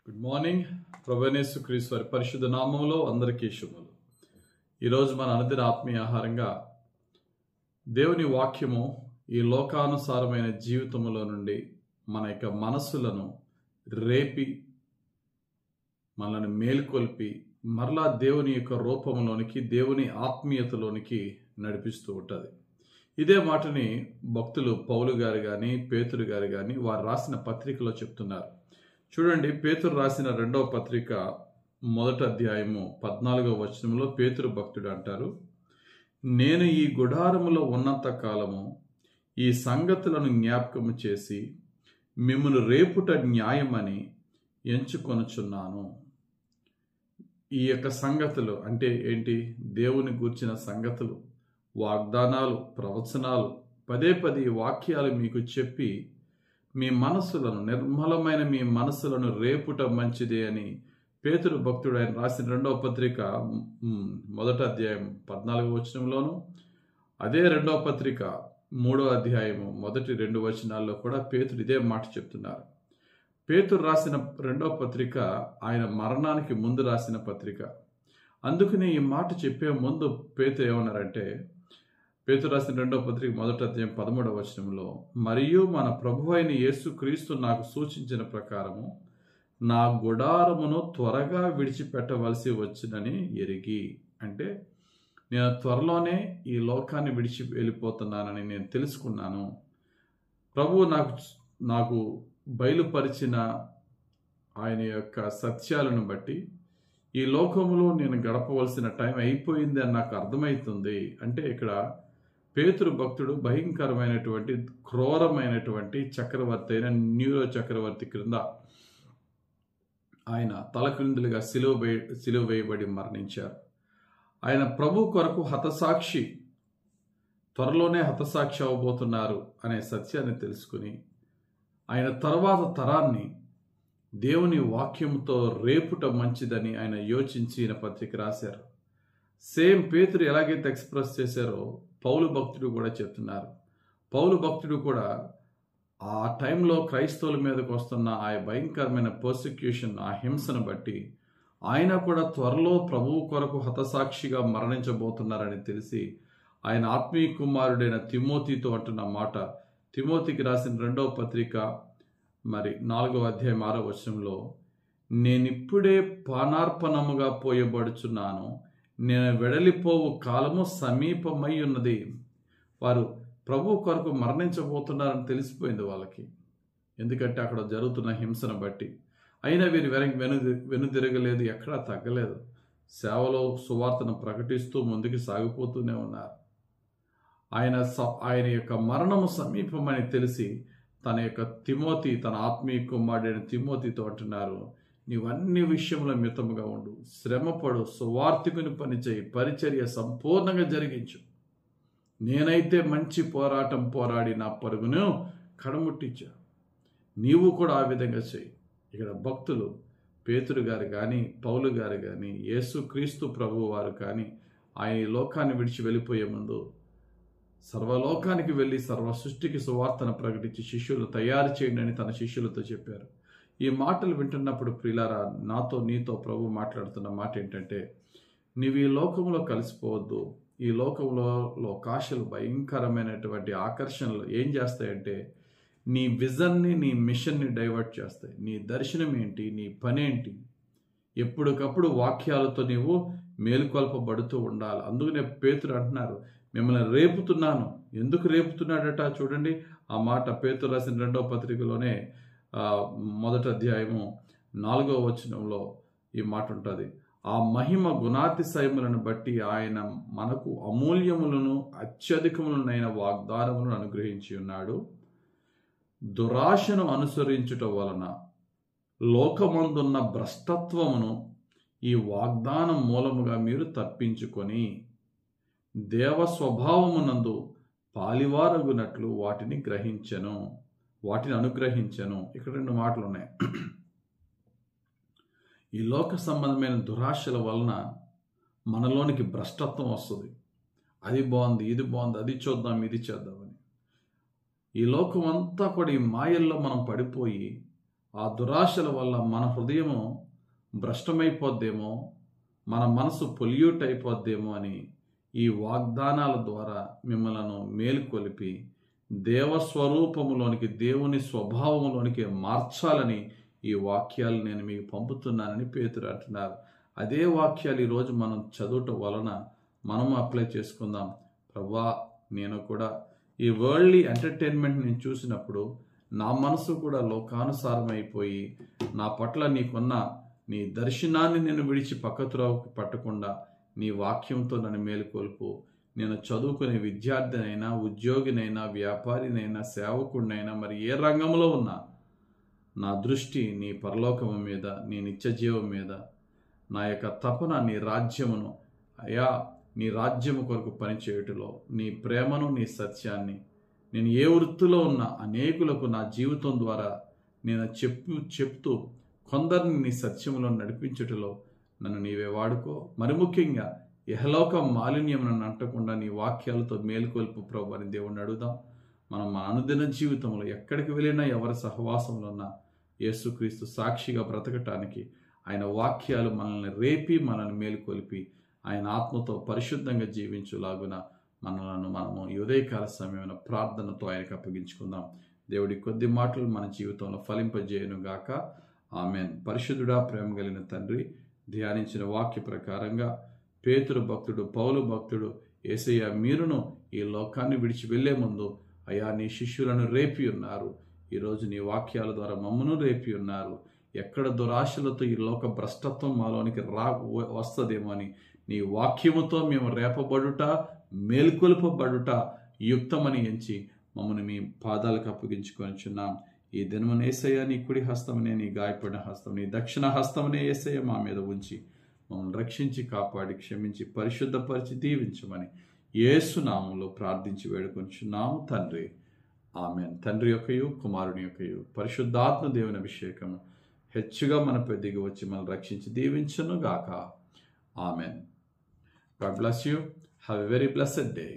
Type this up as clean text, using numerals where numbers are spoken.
Good morning. ప్రభువైన యేసుక్రీస్తు వారి పరిశుద్ధ నామములో అందరికీ శుభములు. ఈరోజు మన అనుదిన ఆత్మీయ ఆహారంగా దేవుని వాక్యము ఈ లోకానుసారమైన జీవితములో నుండి మన యొక్క మనస్సులను రేపి మనల్ని మేల్కొల్పి మరలా దేవుని యొక్క రూపంలోనికి, దేవుని ఆత్మీయతలోనికి నడిపిస్తూ ఉంటుంది. ఇదే మాటని భక్తులు పౌలు గారు కానీ పేతురు గారు కానీ వారు రాసిన పత్రికలో చెప్తున్నారు. చూడండి, పేతురు రాసిన 2వ పత్రిక 1వ అధ్యాయము 14వ వచనంలో పేతురు భక్తుడు అంటారు, నేను ఈ గుడారములో ఉన్నంత కాలము ఈ సంగతులను జ్ఞాపకము చేసి మిమ్మును రేపుట న్యాయమని ఎంచుకొనుచున్నాను. ఈ యొక్క సంగతులు అంటే ఏంటి? దేవుని గూర్చిన సంగతులు, వాగ్దానాలు, ప్రవచనాలు, పదే వాక్యాలు మీకు చెప్పి మీ మనస్సులను, నిర్మలమైన మీ మనస్సులను రేపుట మంచిదే అని పేతురు భక్తుడు ఆయన రాసిన 2వ పత్రిక 1వ అధ్యాయం 14వ వచనంలోను, అదే 2వ పత్రిక 3వ అధ్యాయము 1-2 వచనాల్లో కూడా పేతురు ఇదే మాట చెప్తున్నారు. పేతురు రాసిన 2వ పత్రిక ఆయన మరణానికి ముందు రాసిన పత్రిక. అందుకని ఈ మాట చెప్పే ముందు పేతురు ఏమన్నారంటే, పేతురు రాసిన 2వ పత్రిక 1వ అధ్యాయం 13వ వచనంలో, మరియు మన ప్రభువైన యేసుక్రీస్తు నాకు సూచించిన ప్రకారము నా గుడారమును త్వరగా విడిచిపెట్టవలసి వచ్చినని ఎరిగి, అంటే నేను త్వరలోనే ఈ లోకాన్ని విడిచి వెళ్ళిపోతున్నానని నేను తెలుసుకున్నాను. ప్రభువు నాకు బయలుపరిచిన ఆయన యొక్క సత్యాలను బట్టి ఈ లోకములో నేను గడపవలసిన టైం అయిపోయింది అని నాకు అర్థమవుతుంది. అంటే ఇక్కడ పేతురు భక్తుడు భయంకరమైనటువంటి, క్రూరమైనటువంటి చక్రవర్తి అయిన న్యూరో చక్రవర్తి క్రింద ఆయన తలక్రిందులుగా సిలువ వేయబడి మరణించారు. ఆయన ప్రభు కొరకు హతసాక్షి, త్వరలోనే హతసాక్షి అవబోతున్నారు అనే సత్యాన్ని తెలుసుకుని ఆయన తర్వాత తరాన్ని దేవుని వాక్యంతో రేపుట మంచిదని ఆయన యోచించి ఈయన పత్రిక రాశారు. సేమ్ పేతురు ఎలాగైతే ఎక్స్ప్రెస్ చేశారో పౌలు భక్తుడు కూడా చెప్తున్నారు. పౌలు భక్తుడు కూడా ఆ టైంలో క్రైస్తవుల మీదకు వస్తున్న ఆ భయంకరమైన పర్సిక్యూషన్, ఆ హింసను బట్టి ఆయన కూడా త్వరలో ప్రభువు కొరకు హతసాక్షిగా మరణించబోతున్నారని తెలిసి ఆయన ఆత్మీయ కుమారుడైన తిమోతితో అంటున్న మాట, తిమోతికి రాసిన 2వ పత్రిక 4వ అధ్యాయం 6వ వచనంలో, నేనిప్పుడే పానార్పణముగా పోయబడుచున్నాను, నేను వెడలిపోవు కాలము సమీపమై ఉన్నది. వారు ప్రభు కొరకు మరణించబోతున్నారని తెలిసిపోయింది వాళ్ళకి, ఎందుకంటే అక్కడ జరుగుతున్న హింసను బట్టి. అయినా వీరు వెనుదిరగలేదు, ఎక్కడా తగ్గలేదు. సేవలో సువార్తను ప్రకటిస్తూ ముందుకు సాగిపోతూనే ఉన్నారు. ఆయన యొక్క మరణము సమీపమని తెలిసి తన యొక్క తన ఆత్మీయ కుమారుడైన తిమోతితో అంటున్నారు, నీవన్ని విషయంలో మితముగా ఉండు, శ్రమపడు, సువార్తికుని పనిచేయి, పరిచర్య సంపూర్ణంగా జరిగించు. నేనైతే మంచి పోరాటం పోరాడి నా పరుగును కడముట్టించా, నీవు కూడా ఆ విధంగా చేయి. ఇక్కడ భక్తులు పేతురు గారు కానీ పౌలు గారు కానీ యేసుక్రీస్తు ప్రభువు వారు కానీ ఆయన ఈ లోకాన్ని విడిచి వెళ్ళిపోయే ముందు సర్వలోకానికి వెళ్ళి సర్వ సృష్టికి సువార్తను ప్రకటించి శిష్యులు తయారు చేయండి అని తన శిష్యులతో చెప్పారు. ఈ మాటలు వింటున్నప్పుడు ప్రియులారా, నీతో ప్రభు మాట్లాడుతున్న మాట ఏంటంటే, నీవు ఈ లోకంలో కలిసిపోవద్దు. ఈ లోకంలో లోకాశలు, భయంకరమైనటువంటి ఆకర్షణలు ఏం చేస్తాయంటే నీ విజన్ని, నీ మిషన్ని డైవర్ట్ చేస్తాయి. నీ దర్శనం ఏంటి, నీ పని ఏంటి, ఎప్పటికప్పుడు వాక్యాలతో నీవు మేలుకొల్పబడుతూ ఉండాలి. అందుకనే పేతురు అంటున్నారు, మిమ్మల్ని రేపుతున్నాను. ఎందుకు రేపుతున్నాడట? చూడండి, ఆ మాట పేతురు రాసిన 2వ పత్రికలోనే 1వ అధ్యాయము 4వ వచనంలో ఈ మాట ఉంటుంది. ఆ మహిమ గుణాతిశయములను బట్టి ఆయన మనకు అమూల్యములను అత్యధికములనైన వాగ్దానములను అనుగ్రహించి ఉన్నాడు. దురాశను అనుసరించుట వలన లోకమందున్న భ్రష్టత్వమును ఈ వాగ్దానం మూలముగా మీరు తప్పించుకొని దేవ స్వభావమునందు పాలివారగునట్లు వాటిని అనుగ్రహించెను. ఇక్కడ 2 మాటలు ఉన్నాయి. ఈ లోక సంబంధమైన దురాశల వలన మనలోనికి భ్రష్టత్వం వస్తుంది. అది బాగుంది, ఇది బాగుంది, అది చూద్దాం, ఇది చేద్దామని. ఈ లోకం అంతా కూడా ఈ మాయల్లో మనం పడిపోయి ఆ దురాశల వల్ల మన హృదయము భ్రష్టమైపోద్దేమో, మన మనసు పొల్యూట్ అయిపోద్దేమో అని ఈ వాగ్దానాల ద్వారా మిమ్మలను మేలుకొలిపి దేవస్వరూపములోనికి, దేవుని స్వభావములోనికి మార్చాలని ఈ వాక్యాలు నేను మీకు పంపుతున్నానని పేతురు అంటున్నారు. అదే వాక్యాలు ఈరోజు మనం చదవటం వలన మనం అప్లై చేసుకుందాం. ప్రభువా, నేను కూడా ఈ వరల్డ్లీ ఎంటర్టైన్మెంట్ నేను చూసినప్పుడు నా మనసు కూడా లోకానుసారం అయిపోయి, నా పట్ల నీకున్న నీ దర్శనాన్ని నేను విడిచి పక్కత్రోవకు పట్టకుండా నీ వాక్యంతో నన్ను మేలుకొల్పు. నేను చదువుకునే విద్యార్థినైనా, ఉద్యోగినైనా, వ్యాపారినైనా, సేవకుడినైనా, మరి ఏ రంగంలో ఉన్నా నా దృష్టి నీ పరలోకము మీద, నీ నిత్యజీవం మీద, నా యొక్క తపన నీ రాజ్యమును, అయా నీ రాజ్యము కొరకు పనిచేయుటలో నీ ప్రేమను, నీ సత్యాన్ని, నేను ఏ వృత్తిలో ఉన్నా అనేకులకు నా జీవితం ద్వారా నేను చెప్తూ కొందరిని నీ సత్యములో నడిపించుటలో నన్ను నీవే వాడుకో. మరి ముఖ్యంగా ఇహలోక మాలిన్యం నన్ను అంటకుండా నీ వాక్యాలతో మేలుకొల్పు ప్రభు అని దేవుణ్ణి అడుగుదాం. మనం మన అనుదిన జీవితంలో ఎక్కడికి వెళ్ళినా, ఎవరి సహవాసంలో ఉన్నా యేసుక్రీస్తు సాక్షిగా బ్రతకటానికి ఆయన వాక్యాలు మనల్ని రేపి, మనల్ని మేలుకొల్పి, ఆయన ఆత్మతో పరిశుద్ధంగా జీవించులాగున మనము ఈ ఉదయకాల సమయమైన ప్రార్థనతో ఆయనకు అప్పగించుకుందాం. దేవుడి కొద్ది మాటలు మన జీవితంలో ఫలింపజేయను గాక. ఆమెన్. పరిశుద్ధుడా, ప్రేమ కలిగిన తండ్రి, ధ్యానించిన వాక్య ప్రకారంగా పేతురు భక్తుడు, పౌలు భక్తుడు, యేసయ్య మీరును ఈ లోకాన్ని విడిచి వెళ్లే ముందు అయా నీ శిష్యులను రేపి ఉన్నారు. ఈరోజు నీ వాక్యాల ద్వారా మమ్మను రేపి ఉన్నారు. ఎక్కడ దురాశలతో ఈ లోక భ్రష్టత్వం మాలోనికి వస్తుందేమో అని నీ వాక్యముతో మేము రేపబడుట, మేల్కొల్పబడుట యుక్తమని ఎంచి మమ్మల్ని మీ పాదాలకు అప్పగించుకొనిచున్నాం. ఈ దినమున యేసయ్య నీ కుడి హస్తమునే, నీ గాయపడిన హస్తం, నీ దక్షిణ హస్తమునే యేసయ్య మా మీద ఉంచి మమ్మల్ని రక్షించి, కాపాడి, క్షమించి, పరిశుద్ధపరిచి దీవించమని యేసు నామములో ప్రార్థించి వేడుకొనిచున్నాము తండ్రి. ఆమెన్. తండ్రి యొక్కయు, కుమారుని యొక్కయు, పరిశుద్ధాత్మ దేవుని అభిషేకము హెచ్చుగా మనపై దిగి వచ్చి మనల్ని రక్షించి దీవించును గాక. Amen. God bless you. Have a very blessed day.